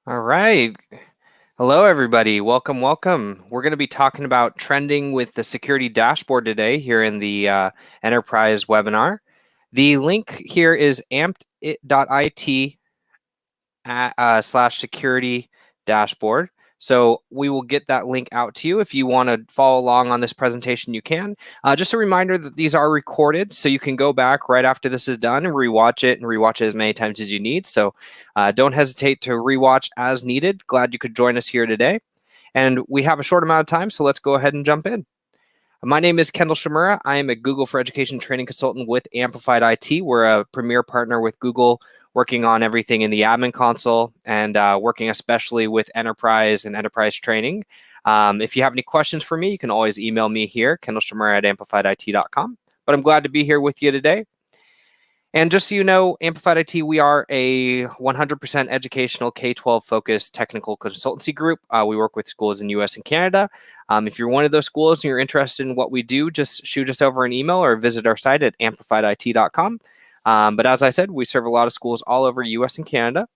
All right. Hello, everybody. Welcome, welcome. We're going to be talking about trending with the security dashboard today here in the enterprise webinar. The link here is amped.it / security dashboard. So we will get that link out to you. If you want to follow along on this presentation, you can. Just a reminder that these are recorded, so you can go back right after this is done and rewatch it as many times as you need. So don't hesitate to rewatch as needed. Glad you could join us here today. And we have a short amount of time, so let's go ahead and jump in. My name is Kendall Shimura. I am a Google for Education training consultant with Amplified IT. We're a premier partner with Google, working on everything in the admin console and working especially with enterprise and enterprise training. If you have any questions for me, you can always email me here, kendallshimura@amplifiedit.com. But I'm glad to be here with you today. And just so you know, Amplified IT, we are a 100% educational K-12 focused technical consultancy group. We work with schools in US and Canada. If you're one of those schools and you're interested in what we do, just shoot us over an email or visit our site at amplifiedit.com. But as I said, we serve a lot of schools all over US and Canada.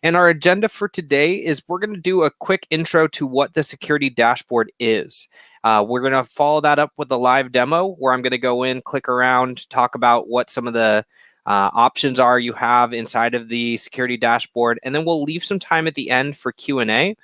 And our agenda for today is we're going to do a quick intro to what the security dashboard is. We're going to follow that up with a live demo where I'm going to go in, click around, talk about what some of the options are you have inside of the security dashboard, and then we'll leave some time at the end for Q&A.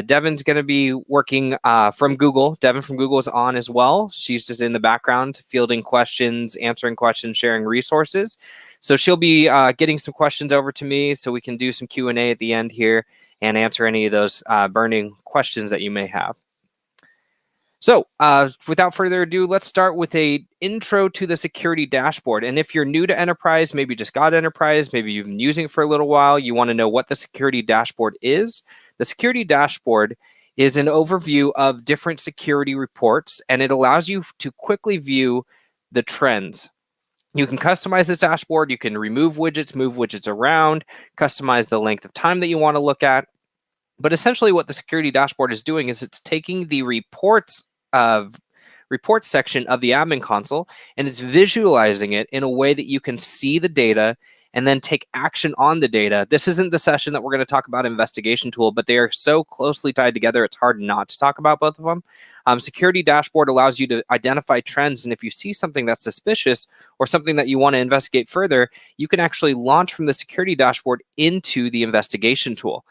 Devin's going to be working from Google. Devin from Google is on as well. She's just in the background, fielding questions, answering questions, sharing resources. So she'll be getting some questions over to me so we can do some Q&A at the end here and answer any of those burning questions that you may have. So without further ado, let's start with a intro to the security dashboard. And if you're new to enterprise, maybe just got enterprise, maybe you've been using it for a little while, you want to know what the security dashboard is. The security dashboard is an overview of different security reports, and it allows you to quickly view the trends. You can customize this dashboard. You can remove widgets, move widgets around, customize the length of time that you want to look at. But essentially what the security dashboard is doing is it's taking the reports section of the admin console and it's visualizing it in a way that you can see the data and then take action on the data. This isn't the session that we're going to talk about investigation tool, but they are so closely tied together, it's hard not to talk about both of them. Security dashboard allows you to identify trends, and if you see something that's suspicious or something that you want to investigate further, you can actually launch from the security dashboard into the investigation tool.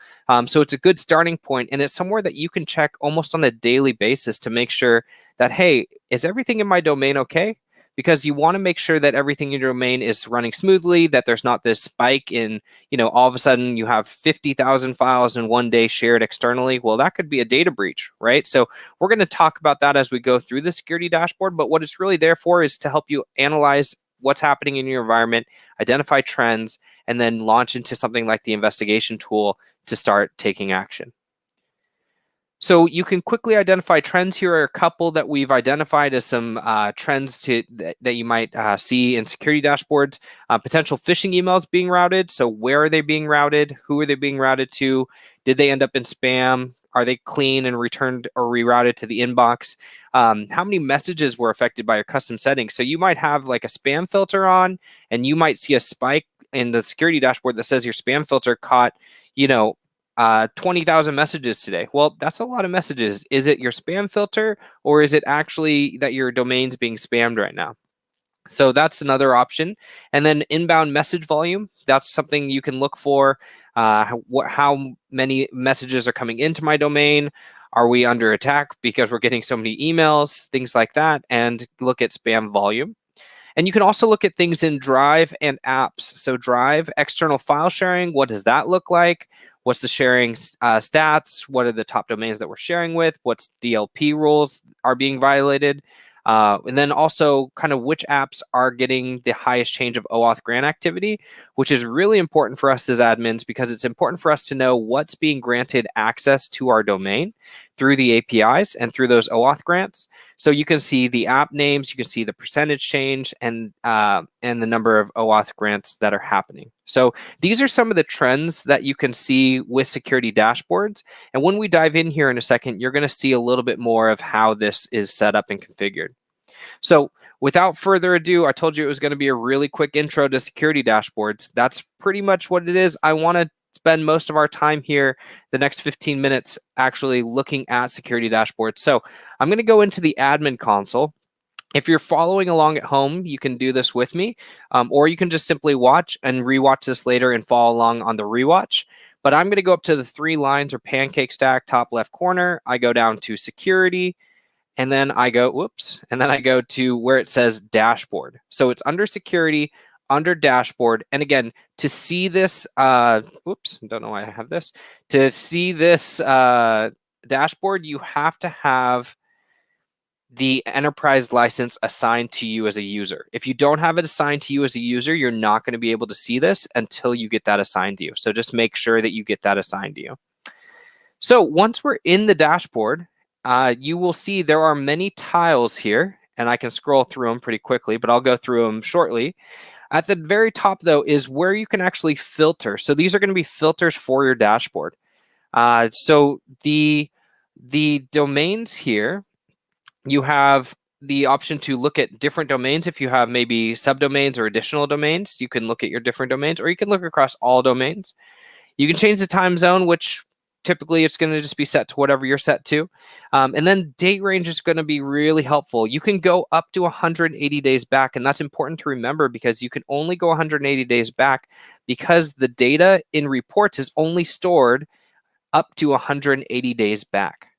So it's a good starting point, and it's somewhere that you can check almost on a daily basis to make sure that, hey, is everything in my domain okay? Because you want to make sure that everything in your domain is running smoothly, that there's not this spike in, all of a sudden you have 50,000 files in one day shared externally. Well, that could be a data breach, right? So we're going to talk about that as we go through the security dashboard, but what it's really there for is to help you analyze what's happening in your environment, identify trends, and then launch into something like the investigation tool to start taking action. So you can quickly identify trends. Here are a couple that we've identified as some trends that you might see in security dashboards. Potential phishing emails being routed. So where are they being routed? Who are they being routed to? Did they end up in spam? Are they clean and returned or rerouted to the inbox? How many messages were affected by your custom settings? So you might have like a spam filter on, and you might see a spike in the security dashboard that says your spam filter caught, 20,000 messages today. Well, that's a lot of messages. Is it your spam filter, or is it actually that your domain's being spammed right now? So that's another option. And then inbound message volume, that's something you can look for. How many messages are coming into my domain? Are we under attack because we're getting so many emails, things like that, and look at spam volume. And you can also look at things in Drive and apps. So Drive, external file sharing, what does that look like? What's the sharing stats? What are the top domains that we're sharing with? What's DLP rules are being violated? And then also kind of which apps are getting the highest change of OAuth grant activity, which is really important for us as admins because it's important for us to know what's being granted access to our domain through the APIs and through those OAuth grants. So you can see the app names, you can see the percentage change, and the number of OAuth grants that are happening. So these are some of the trends that you can see with security dashboards. And when we dive in here in a second, you're going to see a little bit more of how this is set up and configured. So without further ado, I told you it was going to be a really quick intro to security dashboards. That's pretty much what it is. I want to spend most of our time here, the next 15 minutes, actually looking at security dashboards. So I'm going to go into the admin console. If you're following along at home, you can do this with me, or you can just simply watch and rewatch this later and follow along on the rewatch. But I'm going to go up to the 3 lines or pancake stack, top left corner. I go down to security, and then I go, whoops, and then I go to where it says dashboard. So it's under security, under dashboard. And again, to see this, whoops, don't know why I have this. To see this dashboard, you have to have the enterprise license assigned to you as a user. If you don't have it assigned to you as a user, you're not going to be able to see this until you get that assigned to you. So just make sure that you get that assigned to you. So once we're in the dashboard, you will see there are many tiles here, and I can scroll through them pretty quickly, but I'll go through them shortly. At the very top, though, is where you can actually filter. So these are going to be filters for your dashboard. So the domains here, you have the option to look at different domains. If you have maybe subdomains or additional domains, you can look at your different domains, or you can look across all domains. You can change the time zone, which typically it's going to just be set to whatever you're set to. And then date range is going to be really helpful. You can go up to 180 days back, and that's important to remember because you can only go 180 days back because the data in reports is only stored up to 180 days back.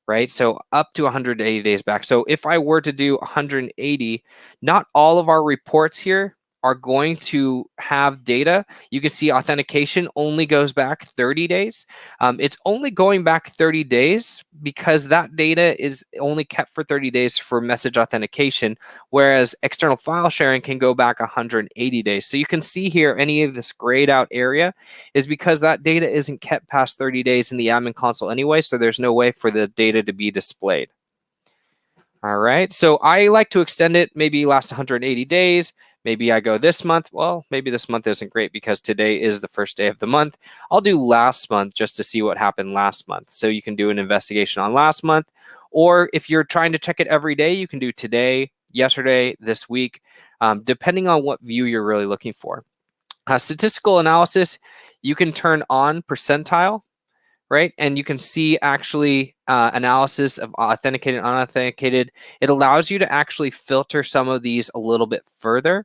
Right? So up to 180 days back. So if I were to do 180, not all of our reports here are going to have data. You can see authentication only goes back 30 days. It's only going back 30 days because that data is only kept for 30 days for message authentication, whereas external file sharing can go back 180 days. So you can see here any of this grayed out area is because that data isn't kept past 30 days in the admin console anyway, so there's no way for the data to be displayed. All right, so I like to extend it, maybe last 180 days. Maybe I go this month. Well, maybe this month isn't great because today is the first day of the month. I'll do last month just to see what happened last month. So you can do an investigation on last month. Or if you're trying to check it every day, you can do today, yesterday, this week, depending on what view you're really looking for. Statistical analysis, you can turn on percentile, right? And you can see actually analysis of authenticated and unauthenticated. It allows you to actually filter some of these a little bit further.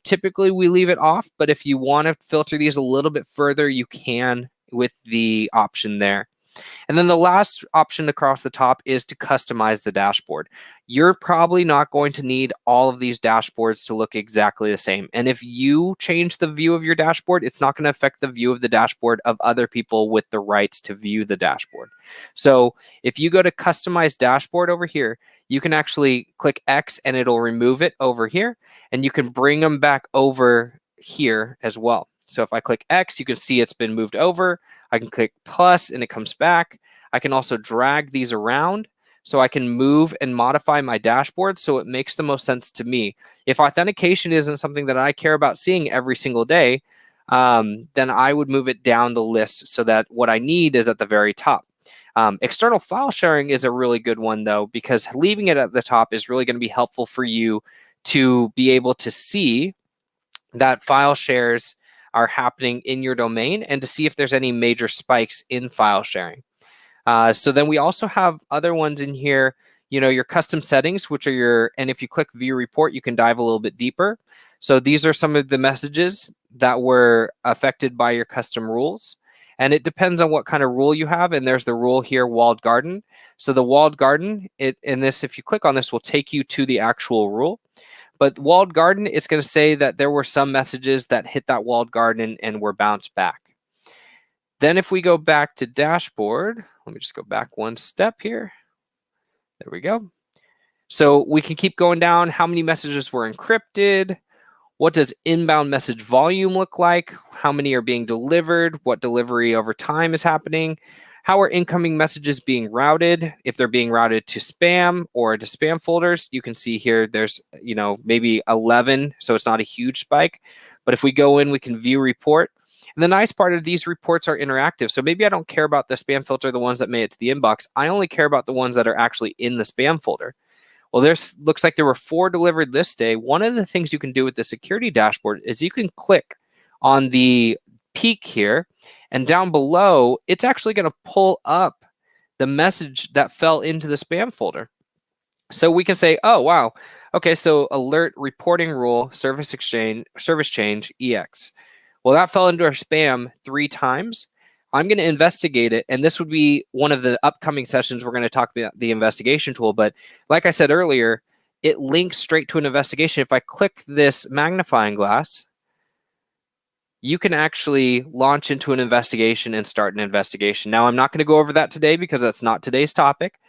Typically, we leave it off, but if you want to filter these a little bit further, you can with the option there. And then the last option across the top is to customize the dashboard. You're probably not going to need all of these dashboards to look exactly the same. And if you change the view of your dashboard, it's not going to affect the view of the dashboard of other people with the rights to view the dashboard. So if you go to customize dashboard over here, you can actually click X and it'll remove it over here, and you can bring them back over here as well. So if I click X, you can see it's been moved over. I can click plus and it comes back. I can also drag these around so I can move and modify my dashboard so it makes the most sense to me. If authentication isn't something that I care about seeing every single day, then I would move it down the list so that what I need is at the very top. External file sharing is a really good one though, because leaving it at the top is really going to be helpful for you to be able to see that file shares are happening in your domain and to see if there's any major spikes in file sharing. So then we also have other ones in here, you know, your custom settings, which are and if you click view report, you can dive a little bit deeper. So these are some of the messages that were affected by your custom rules. And it depends on what kind of rule you have. And there's the rule here, walled garden. So the walled garden, if you click on this, will take you to the actual rule. But walled garden, it's going to say that there were some messages that hit that walled garden and were bounced back. Then if we go back to dashboard, let me just go back one step here. There we go. So we can keep going down. How many messages were encrypted? What does inbound message volume look like? How many are being delivered? What delivery over time is happening? How are incoming messages being routed? If they're being routed to spam or to spam folders, you can see here there's, you know, maybe 11, so it's not a huge spike. But if we go in, we can view report. And the nice part of these reports are interactive. So maybe I don't care about the spam filter, the ones that made it to the inbox. I only care about the ones that are actually in the spam folder. Well, there's looks like there were 4 delivered this day. One of the things you can do with the security dashboard is you can click on the peek here, and down below, it's actually going to pull up the message that fell into the spam folder. So we can say, oh, wow, okay, so alert reporting rule, service change, EX. Well, that fell into our spam 3 times. I'm going to investigate it, and this would be one of the upcoming sessions we're going to talk about the investigation tool. But like I said earlier, it links straight to an investigation. If I click this magnifying glass, you can actually launch into an investigation and start an investigation. Now, I'm not going to go over that today because that's not today's topic,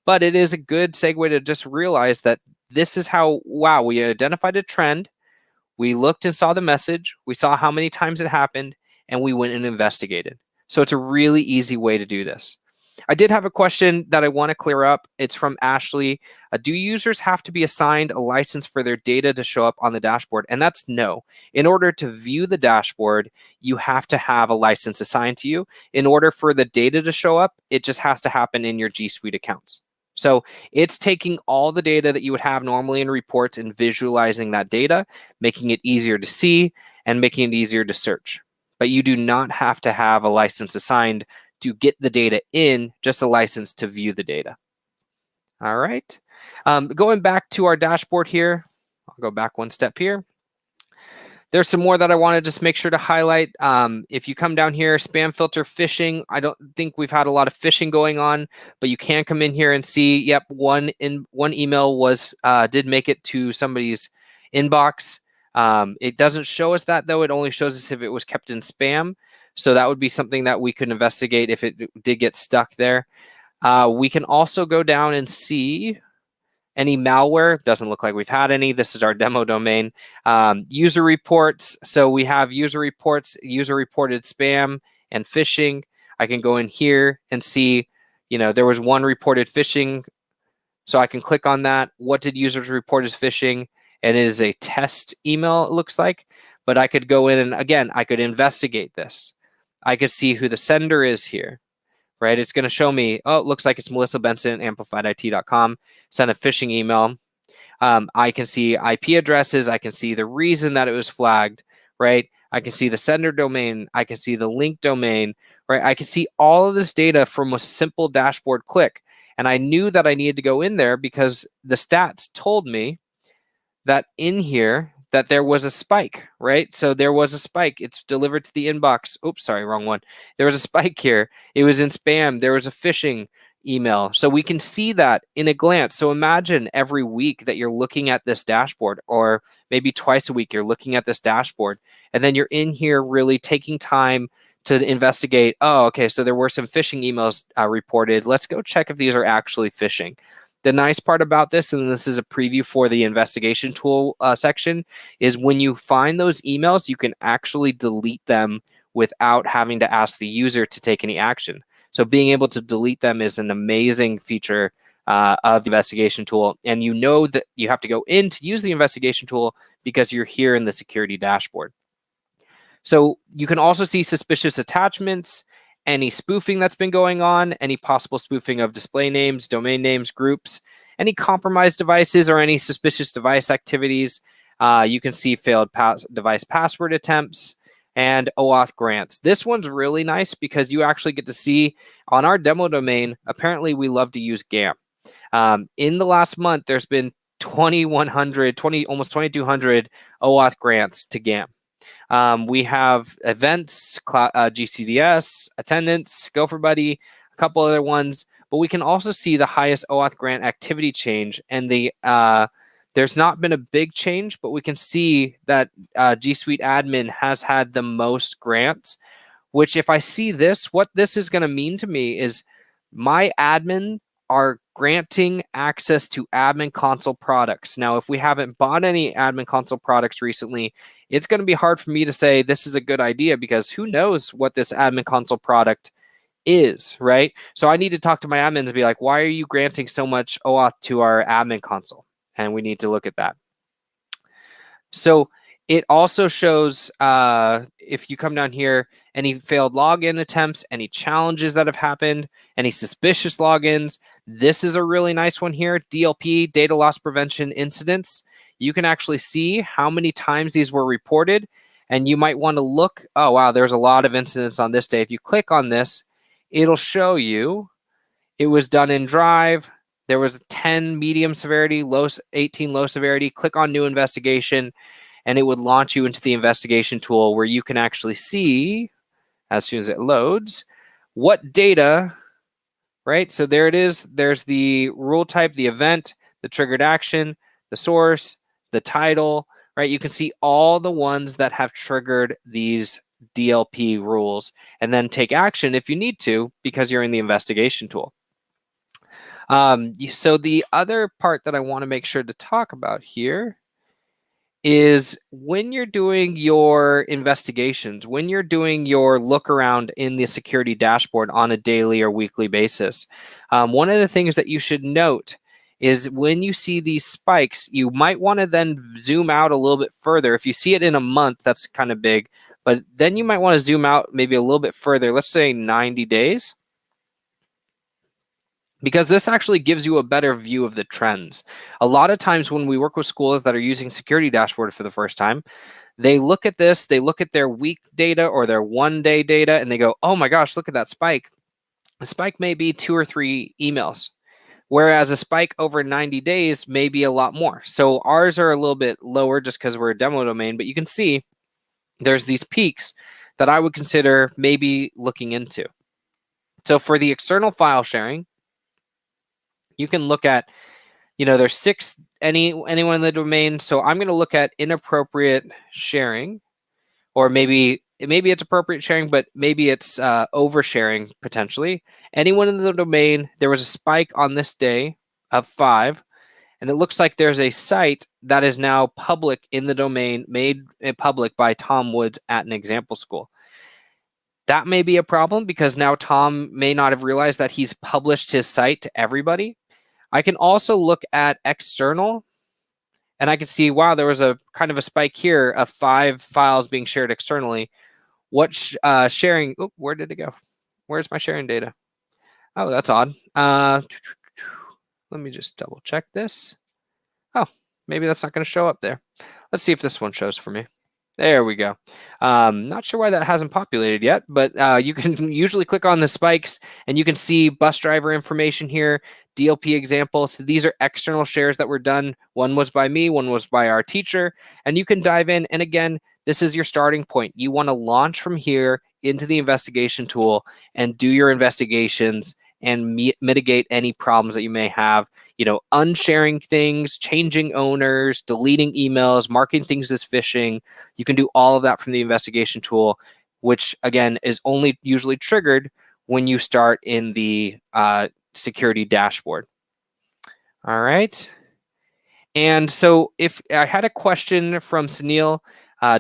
but it is a good segue to just realize that this is how, wow, we identified a trend, we looked and saw the message, we saw how many times it happened, and we went and investigated. So it's a really easy way to do this. I did have a question that I want to clear up. It's from Ashley. Do users have to be assigned a license for their data to show up on the dashboard? And that's no. In order to view the dashboard, you have to have a license assigned to you. In order for the data to show up, it just has to happen in your G Suite accounts. So it's taking all the data that you would have normally in reports and visualizing that data, making it easier to see and making it easier to search. But you do not have to have a license assigned to get the data in, just a license to view the data. All right. Going back to our dashboard here, I'll go back one step here. There's some more that I want to just make sure to highlight. If you come down here, spam filter phishing, I don't think we've had a lot of phishing going on, but you can come in here and see, yep, one email was did make it to somebody's inbox. It doesn't show us that, though. It only shows us if it was kept in spam. So that would be something that we could investigate if it did get stuck there. We can also go down and see any malware. Doesn't look like we've had any. This is our demo domain. User reports. So we have user reports, user reported spam and phishing. I can go in here and see, there was one reported phishing. So I can click on that. What did users report as phishing? And it is a test email, it looks like. But I could go in and, again, I could investigate this. I could see who the sender is here, right? It's going to show me, oh, it looks like it's Melissa Benson, amplifiedit.com, sent a phishing email. I can see IP addresses. I can see the reason that it was flagged, right? I can see the sender domain. I can see the link domain, right? I can see all of this data from a simple dashboard click. And I knew that I needed to go in there because the stats told me that in here, that there was a spike, right? So there was a spike. It's delivered to the inbox. Oops, sorry, wrong one. There was a spike here. It was in spam. There was a phishing email. So we can see that in a glance. So imagine every week that you're looking at this dashboard, or maybe twice a week you're looking at this dashboard, and then you're in here really taking time to investigate, oh, okay, so there were some phishing emails reported. Let's go check if these are actually phishing. The nice part about this, and this is a preview for the investigation tool section, is when you find those emails, you can actually delete them without having to ask the user to take any action. So being able to delete them is an amazing feature of the investigation tool. And you know that you have to go in to use the investigation tool because you're here in the security dashboard. So you can also see suspicious attachments, any spoofing that's been going on, any possible spoofing of display names, domain names, groups, any compromised devices or any suspicious device activities. You can see failed device password attempts and OAuth grants. This one's really nice because you actually get to see on our demo domain, apparently we love to use GAM. In the last month, there's been almost 2,200 OAuth grants to GAM. We have events, GCDS, attendance, Gopher Buddy, a couple other ones, but we can also see the highest OAuth grant activity change. And there's not been a big change, but we can see that G Suite admin has had the most grants, which if I see this, what this is going to mean to me is my admin are granting access to admin console products. Now, if we haven't bought any admin console products recently, it's going to be hard for me to say this is a good idea because who knows what this admin console product is, right? So I need to talk to my admin to be like, why are you granting so much OAuth to our admin console? And we need to look at that. So it also shows, if you come down here, any failed login attempts, any challenges that have happened, any suspicious logins. This is a really nice one here, DLP, data loss prevention incidents. You can actually see how many times these were reported. And you might want to look, oh, wow, there's a lot of incidents on this day. If you click on this, it'll show you it was done in Drive. There was 10 medium severity, 18 low severity. Click on new investigation, and it would launch you into the investigation tool where you can actually see, as soon as it loads, what data, right? So there it is. There's the rule type, the event, the triggered action, the source, the title, right? You can see all the ones that have triggered these DLP rules, and then take action if you need to because you're in the investigation tool. So the other part that I want to make sure to talk about here is when you're doing your investigations, when you're doing your look around in the security dashboard on a daily or weekly basis, one of the things that you should note is when you see these spikes, you might want to then zoom out a little bit further. If you see it in a month, that's kind of big, but then you might want to zoom out maybe a little bit further, let's say 90 days. Because this actually gives you a better view of the trends. A lot of times when we work with schools that are using security dashboard for the first time, they look at this, they look at their week data or their 1 day data, and they go, oh my gosh, look at that spike. The spike may be 2 or 3 emails, whereas a spike over 90 days may be a lot more. So ours are a little bit lower just because we're a demo domain, but you can see there's these peaks that I would consider maybe looking into. So for the external file sharing, you can look at, there's 6, anyone in the domain. So I'm going to look at inappropriate sharing, or maybe it's appropriate sharing, but maybe it's oversharing potentially. Anyone in the domain, there was a spike on this day of 5, and it looks like there's a site that is now public in the domain, made public by Tom Woods at an example school. That may be a problem because now Tom may not have realized that he's published his site to everybody. I can also look at external, and I can see, wow, there was a kind of a spike here of 5 files being shared externally. What sharing? Oh, where did it go? Where's my sharing data? Oh, that's odd. Let me just double check this. Oh, maybe that's not going to show up there. Let's see if this one shows for me. There we go. Not sure why that hasn't populated yet, but you can usually click on the spikes and you can see bus driver information here, DLP examples. So these are external shares that were done. One was by me, one was by our teacher, and you can dive in. And again, this is your starting point. You want to launch from here into the investigation tool and do your investigations and mitigate any problems that you may have, unsharing things, changing owners, deleting emails, marking things as phishing. You can do all of that from the investigation tool, which again is only usually triggered when you start in the security dashboard. All right. And so if I had a question from Sunil,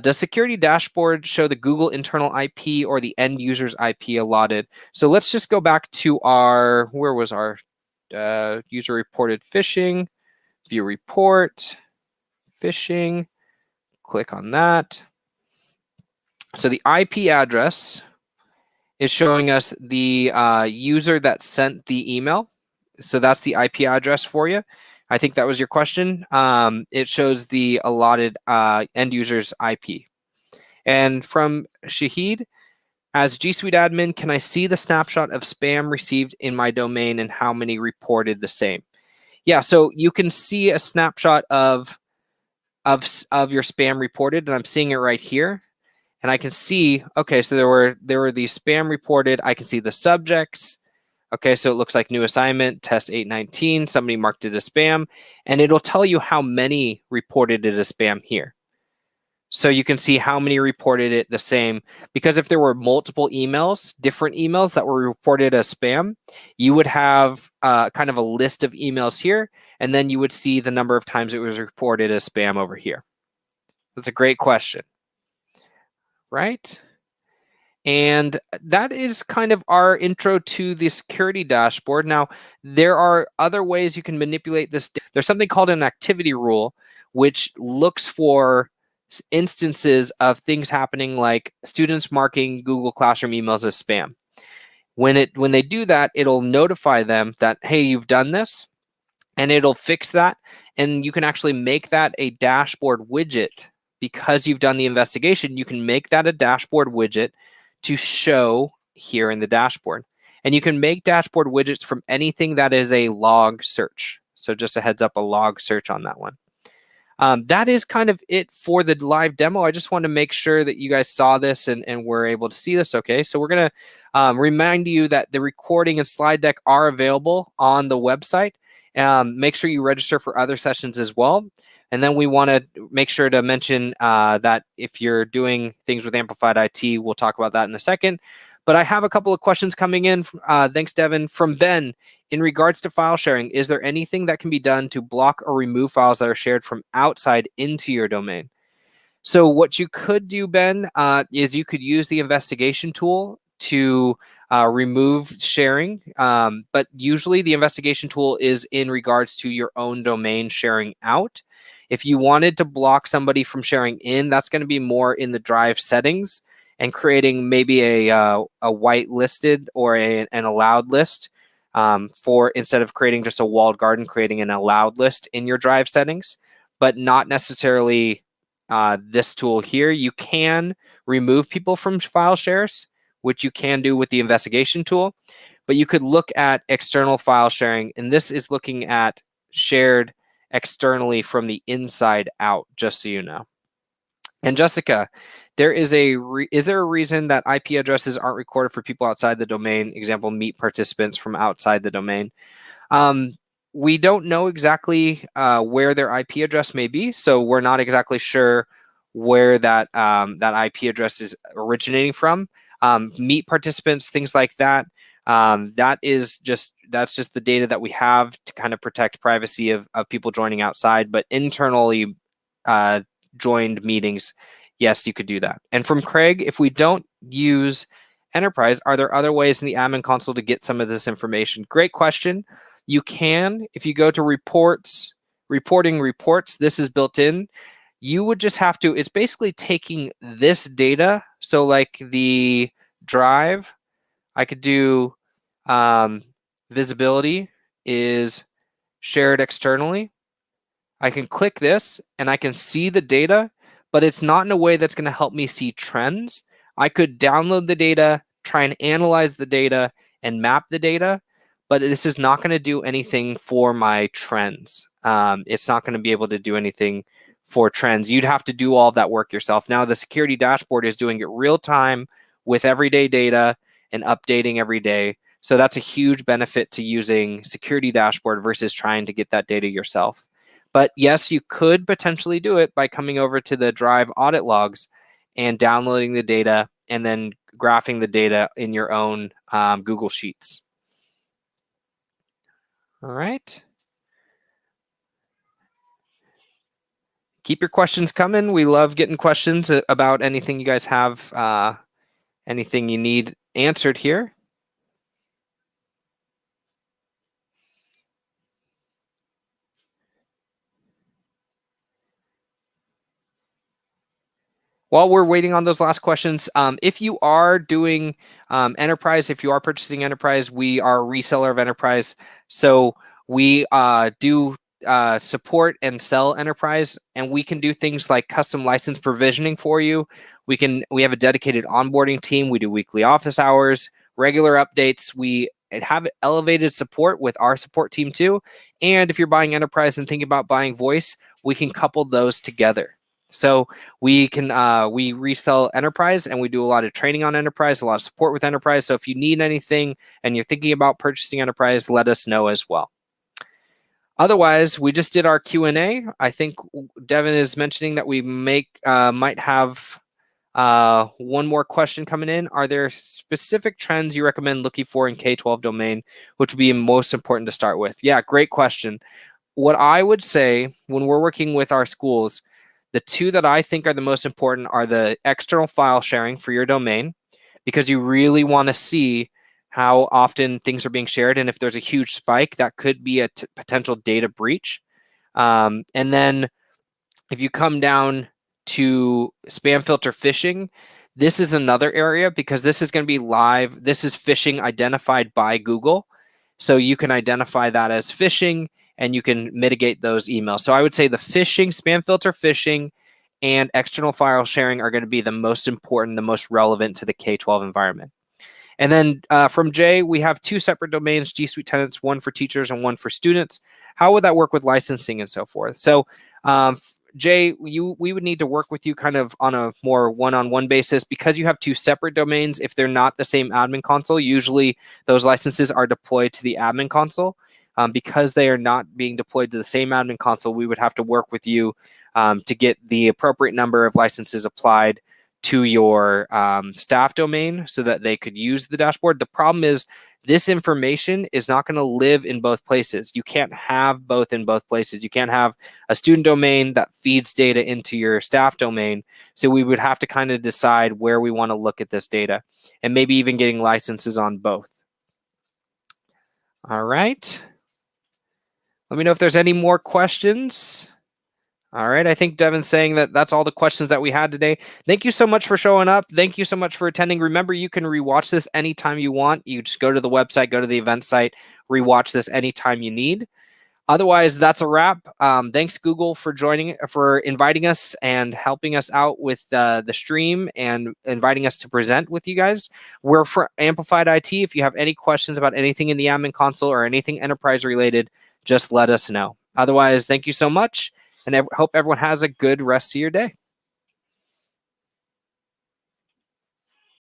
does security dashboard show the Google internal IP or the end user's IP allotted? So let's just go back to where was our user reported phishing, view report, phishing, click on that. So the IP address is showing us the user that sent the email. So that's the IP address for you. I think that was your question. It shows the allotted end user's IP. And from Shahid, as G Suite admin, can I see the snapshot of spam received in my domain and how many reported the same? Yeah, so you can see a snapshot of your spam reported, and I'm seeing it right here. And I can see, okay, so there were these spam reported. I can see the subjects. Okay, so it looks like new assignment, test 819, somebody marked it as spam, and it'll tell you how many reported it as spam here. So you can see how many reported it the same, because if there were multiple emails, different emails that were reported as spam, you would have kind of a list of emails here, and then you would see the number of times it was reported as spam over here. That's a great question, right? And that is kind of our intro to the security dashboard. Now, there are other ways you can manipulate this. There's something called an activity rule, which looks for instances of things happening like students marking Google Classroom emails as spam. When they do that, it'll notify them that, hey, you've done this, and it'll fix that. And you can actually make that a dashboard widget because you've done the investigation, you can make that a dashboard widget to show here in the dashboard. And you can make dashboard widgets from anything that is a log search. So just a heads up, a log search on that one. That is kind of it for the live demo. I just want to make sure that you guys saw this and were able to see this. Okay, so we're going to remind you that the recording and slide deck are available on the website. Make sure you register for other sessions as well. And then we want to make sure to mention that if you're doing things with Amplified IT, we'll talk about that in a second. But I have a couple of questions coming in. Thanks, Devin. From Ben, in regards to file sharing, is there anything that can be done to block or remove files that are shared from outside into your domain? So what you could do, Ben, is you could use the investigation tool to remove sharing. But usually the investigation tool is in regards to your own domain sharing out. If you wanted to block somebody from sharing in, that's going to be more in the Drive settings and creating maybe a whitelisted or an allowed list for, instead of creating just a walled garden, creating an allowed list in your Drive settings, but not necessarily this tool here. You can remove people from file shares, which you can do with the investigation tool, but you could look at external file sharing, and this is looking at shared externally from the inside out, just so you know. And Jessica, is there a reason that IP addresses aren't recorded for people outside the domain? Example, meet participants from outside the domain. We don't know exactly where their IP address may be, so we're not exactly sure where that IP address is originating from. Meet participants, things like that. That's just the data that we have to kind of protect privacy of people joining outside, but internally joined meetings, yes, you could do that. And from Craig, if we don't use Enterprise, are there other ways in the admin console to get some of this information? Great question. You can, if you go to reports, reporting reports, this is built in. You would just have to, it's basically taking this data. So like the Drive, I could do visibility is shared externally. I can click this and I can see the data, but it's not in a way that's going to help me see trends. I could download the data, try and analyze the data and map the data, but this is not going to do anything for my trends. It's not going to be able to do anything for trends. You'd have to do all of that work yourself. Now the security dashboard is doing it real time with everyday data and updating every day. So that's a huge benefit to using security dashboard versus trying to get that data yourself. But yes, you could potentially do it by coming over to the Drive audit logs and downloading the data and then graphing the data in your own Google Sheets. All right. Keep your questions coming. We love getting questions about anything you guys have, anything you need answered here. While we're waiting on those last questions, if you are doing Enterprise, if you are purchasing Enterprise, we are a reseller of Enterprise. So we do support and sell Enterprise, and we can do things like custom license provisioning for you. We have a dedicated onboarding team. We do weekly office hours, regular updates. We have elevated support with our support team too. And if you're buying Enterprise and thinking about buying Voice, we can couple those together. So we resell Enterprise, and we do a lot of training on Enterprise, a lot of support with Enterprise. So if you need anything and you're thinking about purchasing Enterprise, let us know as well. Otherwise, we just did our Q&A. I think Devin is mentioning that we might have one more question coming in. Are there specific trends you recommend looking for in K-12 domain, which would be most important to start with? Yeah, great question. What I would say when we're working with our schools, the two that I think are the most important are the external file sharing for your domain, because you really want to see how often things are being shared. And if there's a huge spike, that could be a potential data breach. And then if you come down to spam filter phishing, this is another area, because this is going to be live. This is phishing identified by Google. So you can identify that as phishing and you can mitigate those emails. So I would say the phishing, spam filter phishing, and external file sharing are going to be the most important, the most relevant to the K-12 environment. And then from Jay, we have 2 separate domains, G Suite tenants, one for teachers and one for students. How would that work with licensing and so forth? So Jay, we would need to work with you kind of on a more one-on-one basis because you have 2 separate domains. If they're not the same admin console, usually those licenses are deployed to the admin console. Because they are not being deployed to the same admin console, we would have to work with you to get the appropriate number of licenses applied to your staff domain so that they could use the dashboard. The problem is this information is not going to live in both places. You can't have both in both places. You can't have a student domain that feeds data into your staff domain. So we would have to kind of decide where we want to look at this data and maybe even getting licenses on both. All right. Let me know if there's any more questions. All right, I think Devin's saying that that's all the questions that we had today. Thank you so much for showing up. Thank you so much for attending. Remember, you can rewatch this anytime you want. You just go to the website, go to the event site, rewatch this anytime you need. Otherwise, that's a wrap. Thanks, Google, for inviting us and helping us out with the stream and inviting us to present with you guys. We're for Amplified IT. If you have any questions about anything in the admin console or anything enterprise related, just let us know. Otherwise, thank you so much, and I hope everyone has a good rest of your day.